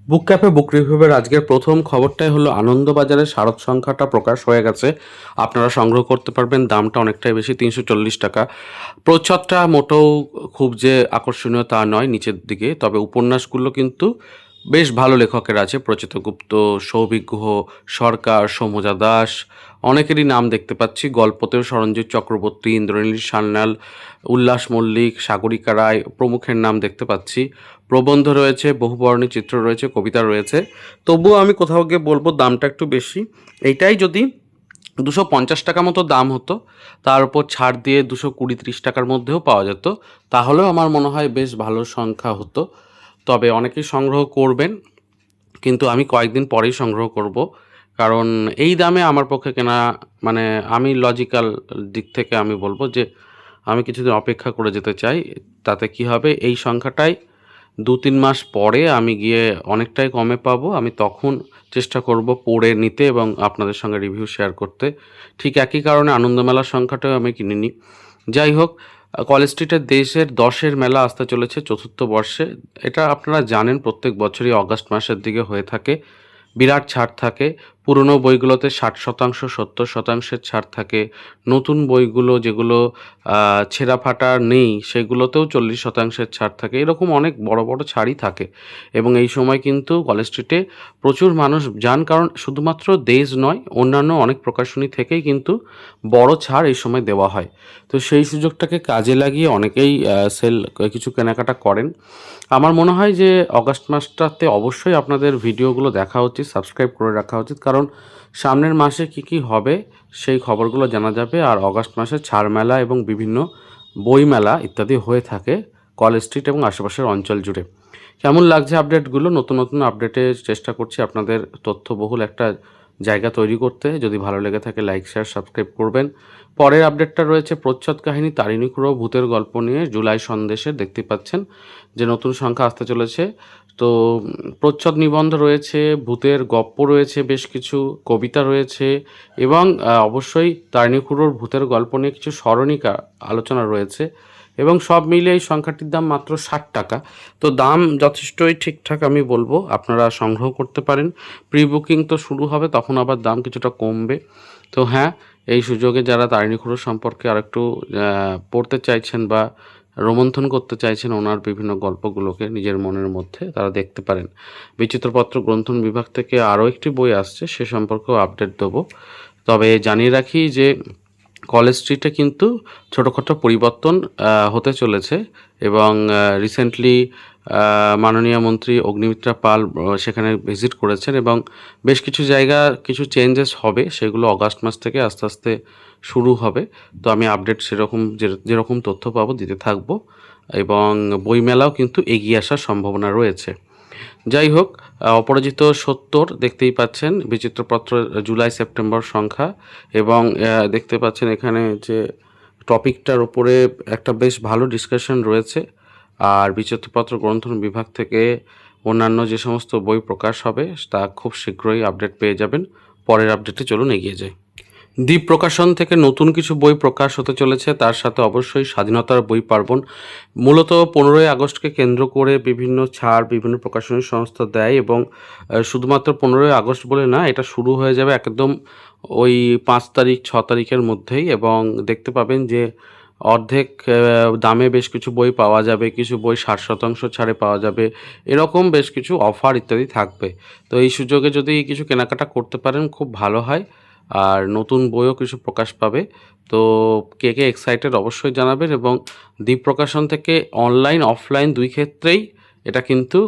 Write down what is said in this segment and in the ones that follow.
বুক cafe বুক রিভিউয়ের আজকের প্রথম খবরটাই হলো আনন্দবাজারের স্মারক সংখ্যাটা প্রকাশ হয়ে গেছে। আপনারা সংগ্রহ করতে পারবেন। দামটা অনেকটাই বেশি, ৩৪০ টাকা। প্রচ্ছদটা মোটেও খুব যে আকর্ষণীয় তা নয় নিচের দিকে, তবে উপন্যাসগুলো কিন্তু বেশ ভালো লেখকের আছে। প্রচিত গুপ্ত, সৌভিক গুহ, সরকার, সৌম্যজা দাস, অনেকেরই নাম দেখতে পাচ্ছি। গল্পতেও সরঞ্জিৎ চক্রবর্তী, ইন্দ্রনীল সান্যাল, উল্লাস মল্লিক, সাগরিকা রায় প্রমুখের নাম দেখতে পাচ্ছি। প্রবন্ধ রয়েছে, বহুবর্ণী চিত্র রয়েছে, কবিতা রয়েছে। তবুও আমি কোথাও গিয়ে বলবো দামটা একটু বেশি। এইটাই যদি 250 টাকা মতো দাম হতো, তার উপর ছাড় দিয়ে 220-30 টাকার মধ্যেও পাওয়া যেত, তাহলেও আমার মনে হয় বেশ ভালো সংখ্যা হতো। তবে অনেকেই সংগ্রহ করবেন, কিন্তু আমি কয়েকদিন পরেই সংগ্রহ করব, কারণ এই দামে আমার পক্ষে কেনা, মানে আমি লজিক্যাল দিক থেকে আমি বলবো যে আমি কিছুদিন অপেক্ষা করে যেতে চাই। তাতে কি হবে, এই সংখ্যাটাই 2-3 মাস পরে আমি গিয়ে অনেকটাই কমে পাবো। আমি তখন চেষ্টা করব পড়ে নিতে এবং আপনাদের সঙ্গে রিভিউ শেয়ার করতে। ঠিক একই কারণে আনন্দমেলার সংখ্যাটাও আমি কিনিনি। যাই হোক, কলেজ স্ট্রিটের দেশের 10-এর মেলা আসতে চলেছে চতুর্থ বর্ষে। এটা আপনারা জানেন, প্রত্যেক বছরই অগাস্ট মাসের দিকে হয়ে থাকে। বিরাট ছাড় থাকে। পুরনো বইগুলোতে 60%, 70%-এর ছাড় থাকে। নতুন বইগুলো যেগুলো ছেঁড়া ফাটা নেই, সেগুলোতেও 40%-এর ছাড় থাকে। এরকম অনেক বড় বড় ছাড়ই থাকে, এবং এই সময় কিন্তু কলেজ স্ট্রিটে প্রচুর মানুষ যান, কারণ শুধুমাত্র দেশ নয়, অন্যান্য অনেক প্রকাশনী থেকেই কিন্তু বড় ছাড় এই সময় দেওয়া হয়। তো সেই সুযোগটাকে কাজে লাগিয়ে অনেকেই কিছু কেনাকাটা করেন। আমার মনে হয় যে অগাস্ট মাসটাতে অবশ্যই আপনাদের ভিডিওগুলো দেখা উচিত, সাবস্ক্রাইব করে রাখা উচিত, কারণ সামনের মাসে কি কি হবে সেই খবরগুলো জানা যাবে। আর অগাস্ট মাসে ছাড় মেলা এবং বিভিন্ন বই মেলা ইত্যাদি হয়ে থাকে কলেজ স্ট্রিট এবং আশেপাশের অঞ্চল জুড়ে। কেমন লাগছে আপডেটগুলো? নতুন নতুন আপডেটে চেষ্টা করছি আপনাদের তথ্যবহুল একটা জায়গা তৈরি করতে। যদি ভালো লেগে থাকে লাইক, শেয়ার, সাবস্ক্রাইব করবেন। পরের আপডেটটা রয়েছে প্রচ্ছদ কাহিনী তারিণী খুড়ো ভূতের গল্প নিয়ে জুলাই সন্দেশে। দেখতে পাচ্ছেন যে নতুন সংখ্যা আসতে চলেছে। তো প্রচ্ছদ নিবন্ধ রয়েছে, ভূতের গপ্প রয়েছে, বেশ কিছু কবিতা রয়েছে, এবং অবশ্যই তারিণী খুড়োর ভূতের গল্প নিয়ে কিছু স্মরণিকা আলোচনা রয়েছে, এবং সব মিলিয়ে এই সংখ্যাটির দাম মাত্র 60 টাকা। তো দাম যথেষ্টই ঠিকঠাক আমি বলবো, আপনারা সংগ্রহ করতে পারেন। প্রি বুকিং তো শুরু হবে, তখন আবার দাম কিছুটা কমবে। তো হ্যাঁ, এই সুযোগে যারা তারিণী খুড়ো সম্পর্কে আরেকটু পড়তে চাইছেন বা রোমন্থন করতে চাইছেন ওনার বিভিন্ন গল্পগুলোকে নিজের মনের মধ্যে, তারা দেখতে পারেন। বিচিত্রপত্র গ্রন্থন বিভাগ থেকে আরও একটি বই আসছে, সে সম্পর্কেও আপডেট দেবো। তবে জানিয়ে রাখি যে কলেজ স্ট্রিটে কিন্তু ছোটোখাটো পরিবর্তন হতে চলেছে, এবং রিসেন্টলি মাননীয় মন্ত্রী অগ্নিমিত্রা পাল সেখানে ভিজিট করেছেন, এবং বেশ কিছু জায়গা কিছু চেঞ্জেস হবে, সেগুলো অগাস্ট মাস থেকে আস্তে আস্তে শুরু হবে। তো আমি আপডেট সেরকম যেরকম তথ্য পাবো দিতে থাকবো, এবং বইমেলাও কিন্তু এগিয়ে আসার সম্ভাবনা রয়েছে। যাই হোক, অপরাজিত ৭০ দেখতেই পাচ্ছেন, বিচিত্রপত্র জুলাই সেপ্টেম্বর সংখ্যা, এবং দেখতে পাচ্ছেন এখানে যে টপিকটার ওপরে একটা বেশ ভালো ডিসকাশন রয়েছে। আর বিচিত্রপত্র গ্রন্থন বিভাগ থেকে অন্যান্য যে সমস্ত বই প্রকাশ হবে তা খুব শীঘ্রই আপডেট পেয়ে যাবেন। পরের আপডেটে চলুন এগিয়ে যাই। দ্বীপ প্রকাশন থেকে নতুন কিছু বই প্রকাশ হতে চলেছে, তার সাথে অবশ্যই স্বাধীনতার বই পার্বণ। মূলত 15ই আগস্টকে কেন্দ্র করে বিভিন্ন ছাড় বিভিন্ন প্রকাশনী সংস্থা দেয়, এবং শুধুমাত্র 15ই আগস্ট বলে না, এটা শুরু হয়ে যাবে একদম ওই 5 তারিখ 6 তারিখের মধ্যেই, এবং দেখতে পাবেন যে অর্ধেক দামে বেশ কিছু বই পাওয়া যাবে, কিছু বই 60% ছাড়ে পাওয়া যাবে, এরকম বেশ কিছু অফার ইত্যাদি থাকবে। তো এই সুযোগে যদি কিছু কেনাকাটা করতে পারেন খুব ভালো হয়, আর নতুন বইও কিছু প্রকাশ পাবে। তো কে কে এক্সাইটেড অবশ্যই জানাবেন, এবং দ্বীপ প্রকাশন থেকে অনলাইন অফলাইন দুই ক্ষেত্রেই এটা কিন্তু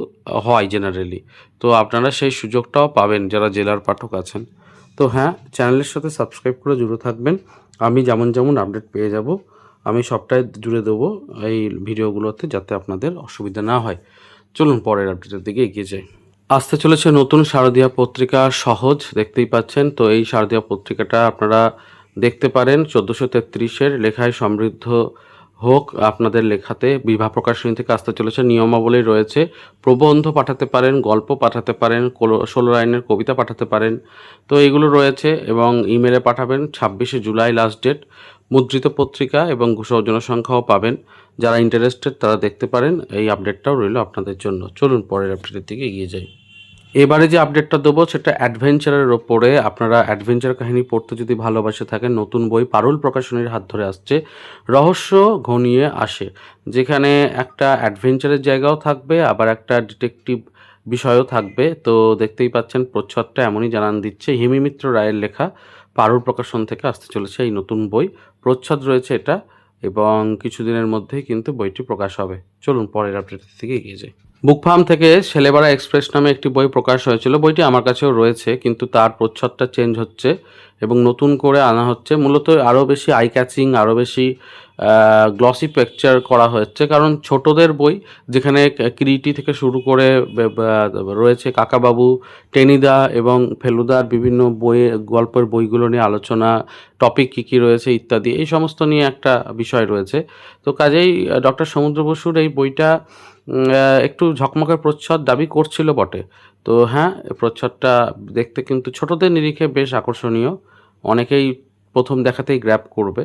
হয় জেনারেলি। তো আপনারা সেই সুযোগটাও পাবেন যারা জেলার পাঠক আছেন। তো হ্যাঁ, চ্যানেলের সাথে সাবস্ক্রাইব করে জুড়ে থাকবেন। আমি যেমন যেমন আপডেট পেয়ে যাব আমি সবটাই জুড়ে দেবো এই ভিডিওগুলোতে, যাতে আপনাদের অসুবিধা না হয়। চলুন পরের আপডেটের দিকে এগিয়ে যাই। আসতে চলেছে নতুন শারদীয়া পত্রিকা সহজ, দেখতেই পাচ্ছেন। তো এই শারদীয়া পত্রিকাটা আপনারা দেখতে পারেন 1433-এর লেখায় সমৃদ্ধ হোক আপনাদের লেখাতে। বিভা প্রকাশনী থেকে আসতে চলেছে, নিয়মাবলী রয়েছে। প্রবন্ধ পাঠাতে পারেন, গল্প পাঠাতে পারেন, 16 লাইনের কবিতা পাঠাতে পারেন। তো এইগুলো রয়েছে, এবং ইমেলে পাঠাবেন। 26শে জুলাই লাস্ট ডেট। মুদ্রিত পত্রিকা এবং সৌজন্য সংখ্যাও পাবেন। যারা ইন্টারেস্টেড তারা দেখতে পারেন। এই আপডেটটাও রইল আপনাদের জন্য। চলুন পরের আপডেটের দিকে এগিয়ে যাই। এবারে যে আপডেটটা দেবো সেটা অ্যাডভেঞ্চারের ওপরে। আপনারা অ্যাডভেঞ্চার কাহিনী পড়তে যদি ভালোবাসে থাকেন, নতুন বই পারুল প্রকাশনীর হাত ধরে আসছে রহস্য ঘনিয়ে আসে, যেখানে একটা অ্যাডভেঞ্চারের জায়গাও থাকবে, আবার একটা ডিটেকটিভ বিষয়ও থাকবে। তো দেখতেই পাচ্ছেন প্রচ্ছদটা এমনই জানান দিচ্ছে। হিমিমিত্র রায়ের লেখা পারুল প্রকাশন থেকে আসতে চলেছে এই নতুন বই। প্রচ্ছদ রয়েছে এটা, এবং কিছুদিনের মধ্যেই কিন্তু বইটি প্রকাশ হবে। চলুন পরের আপডেটের দিকে এগিয়ে যাই। বুক ফার্ম থেকে ছেলেবেড়া এক্সপ্রেস নামে একটি বই প্রকাশ হয়েছিল। বইটি আমার কাছেও রয়েছে, কিন্তু তার প্রচ্ছদটা চেঞ্জ হচ্ছে এবং নতুন করে আনা হচ্ছে। মূলত আরও বেশি আই ক্যাচিং, আরও বেশি গ্লসি পিকচার করা হচ্ছে, কারণ ছোটদের বই যেখানে কিরিটি থেকে শুরু করে রয়েছে কাকাবাবু, টেনিদা এবং ফেলুদার বিভিন্ন বইয়ে গল্পের বইগুলো নিয়ে আলোচনা, টপিক কী কী রয়েছে ইত্যাদি, এই সমস্ত নিয়ে একটা বিষয় রয়েছে। তো কাজেই ডক্টর সমুদ্র বসুর এই বইটা একটু ঝকমকে প্রচ্ছদ দাবি করছিল বটে। তো হ্যাঁ, প্রচ্ছদটা দেখতে কিন্তু ছোটদের নিরিখে বেশ আকর্ষণীয়, অনেকেই প্রথম দেখাতেই গ্র্যাব করবে।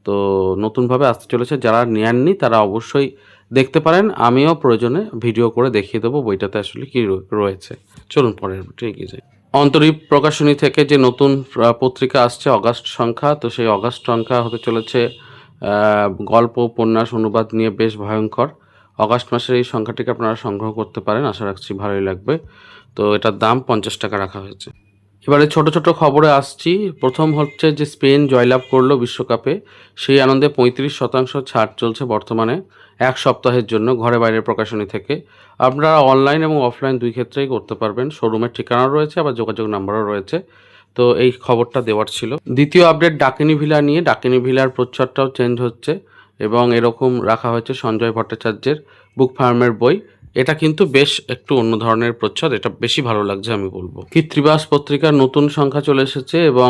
তো নতুনভাবে আসতে চলেছে, যারা নেননি তারা অবশ্যই দেখতে পারেন। আমিও প্রয়োজনে ভিডিও করে দেখিয়ে দেবো বইটাতে আসলে কী রয়েছে। চলুন পরের এগিয়ে যাই। অন্তরীপ প্রকাশনী থেকে যে নতুন পত্রিকা আসছে অগাস্ট সংখ্যা, তো সেই অগাস্ট সংখ্যা হতে চলেছে গল্প, উপন্যাস, অনুবাদ নিয়ে বেশ ভয়ঙ্কর। অগাস্ট মাসের এই সংখ্যাটিকে আপনারা সংগ্রহ করতে পারেন, আশা রাখছি ভালোই লাগবে। তো এটার দাম 50 টাকা রাখা হয়েছে। এবারে ছোট ছোট খবরে আসছি। প্রথম হচ্ছে যে স্পেন জয়লাভ করলো বিশ্বকাপে, সেই আনন্দে 35% ছাড় চলছে বর্তমানে 1 সপ্তাহের জন্য ঘরে বাইরের প্রকাশনী থেকে। আপনারা অনলাইন এবং অফলাইন দুই ক্ষেত্রেই করতে পারবেন। শোরুমের ঠিকানাও রয়েছে, আবার যোগাযোগ নাম্বারও রয়েছে। তো এই খবরটা দেওয়ার ছিল। দ্বিতীয় আপডেট ডাকিনী ভিলা নিয়ে। ডাকিনী ভিলার প্রচ্ছদটাও চেঞ্জ হচ্ছে এবং এরকম রাখা হয়েছে সঞ্জয় ভট্টাচার্যের বুক ফার্মের বই। এটা কিন্তু বেশ একটু অন্য ধরনের প্রচ্ছদ, এটা বেশি ভালো লাগছে আমি বলবো। কৃত্তিবাস পত্রিকার নতুন সংখ্যা চলে এসেছে এবং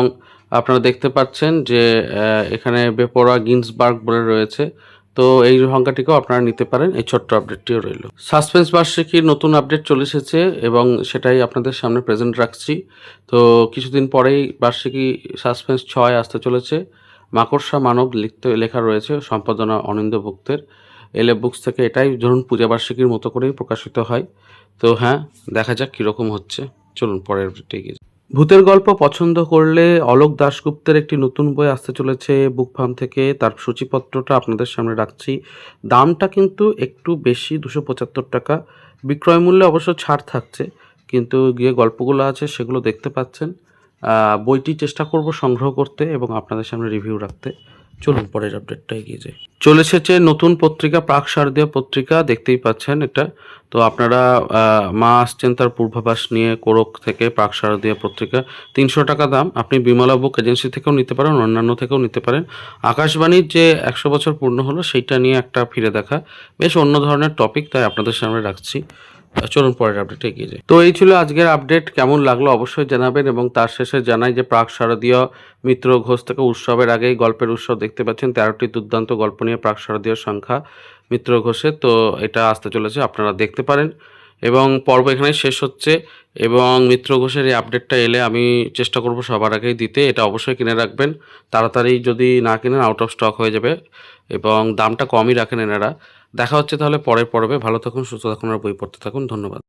আপনারা দেখতে পাচ্ছেন যে এখানে বেপরোয়া গিন্সবার্গ বলে রয়েছে। তো এই সংখ্যাটিকেও আপনারা নিতে পারেন। এই ছোট্ট আপডেটটিও রইল। সাসপেন্স বার্ষিকীর নতুন আপডেট চলে এসেছে এবং সেটাই আপনাদের সামনে প্রেজেন্ট রাখছি। তো কিছুদিন পরেই বার্ষিকী সাসপেন্স 6 আসতে চলেছে। মাকড়সা মানব লেখা রয়েছে, সম্পাদনা অনিন্দ্য ভুক্তের। এলে বুকস থেকে। এটাই ধরুন পূজাবার্ষিকীর মতো করেই প্রকাশিত হয়। তো হ্যাঁ, দেখা যাক কীরকম হচ্ছে। চলুন পরের আপডেটে এগিয়ে যাই। ভূতের গল্প পছন্দ করলে অলোক দাশগুপ্তের একটি নতুন বই আসতে চলেছে বুক ফার্ম থেকে। তার সূচিপত্রটা আপনাদের সামনে রাখছি। দামটা কিন্তু একটু বেশি, 275 টাকা। বিক্রয় মূল্যে অবশ্য ছাড় থাকছে, কিন্তু গিয়ে গল্পগুলো আছে সেগুলো দেখতে পাচ্ছেন। বইটি চেষ্টা করব সংগ্রহ করতে এবং আপনাদের সামনে রিভিউ রাখতে। চলুন পরের আপডেটটা এগিয়ে যাই। চলে এসেছে নতুন পত্রিকা, প্রাক শারদীয় পত্রিকা, দেখতেই পাচ্ছেন এটা। তো আপনারা মা আসছেন তার পূর্বাভাস নিয়ে, কোরক থেকে প্রাক শারদীয় পত্রিকা, 300 টাকা দাম। আপনি বিমলা বুক এজেন্সি থেকেও নিতে পারেন, অন্যান্য থেকেও নিতে পারেন। আকাশবাণীর যে 100 বছর পূর্ণ হলো সেইটা নিয়ে একটা ফিরে দেখা, বেশ অন্য ধরনের টপিক, তাই আপনাদের সামনে রাখছি। চলুন পরের আপডেটে এগিয়ে যাই। তো এই ছিল আজকের আপডেট। কেমন লাগলো অবশ্যই জানাবেন এবং তার শেষে জানাই যে প্রাক শারদীয় মিত্র ঘোষ থেকে উৎসবের আগেই গল্পের উৎসব দেখতে পাচ্ছেন। 13টি দুর্দান্ত গল্প নিয়ে প্রাক শারদীয় সংখ্যা মিত্র ঘোষের। তো এটা আসতে চলেছে, আপনারা দেখতে পারেন। এবং পর্ব এখানেই শেষ হচ্ছে এবং মিত্র ঘোষের এই আপডেটটা এলে আমি চেষ্টা করব সবার আগেই দিতে। এটা অবশ্যই কিনে রাখবেন, তাড়াতাড়ি যদি না কিনেন আউট অফ স্টক হয়ে যাবে এবং দামটা কমই রাখেন এনারা। দেখা হচ্ছে তাহলে পরের পর্বে। ভালো থাকুন, সুস্থ থাকুন আর বই পড়তে থাকুন। ধন্যবাদ।